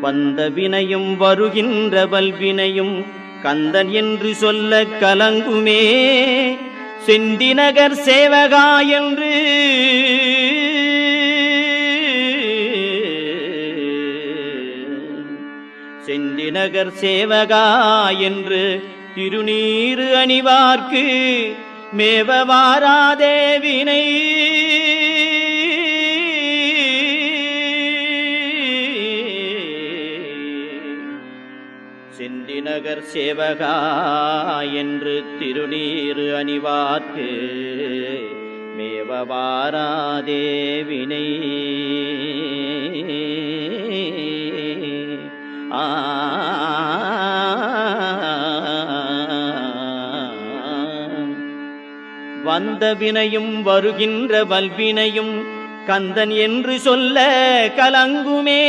வந்த வினையும் வருகின்ற வல்வினையும் கந்தன் என்று சொல்ல கலங்குமே. செந்திநகர் சேவகா என்று செந்திநகர் சேவகா என்று திருநீறு அணிவார்க்கு மேவ வாராதே வினை. செந்திநகர் சேவகா என்று திருநீறு அணிவார்க்கு மேவ வாராதே வினை. வந்த வினையும் வருகின்ற வல்வினையும் கந்தன் என்று சொல்ல கலங்குமே.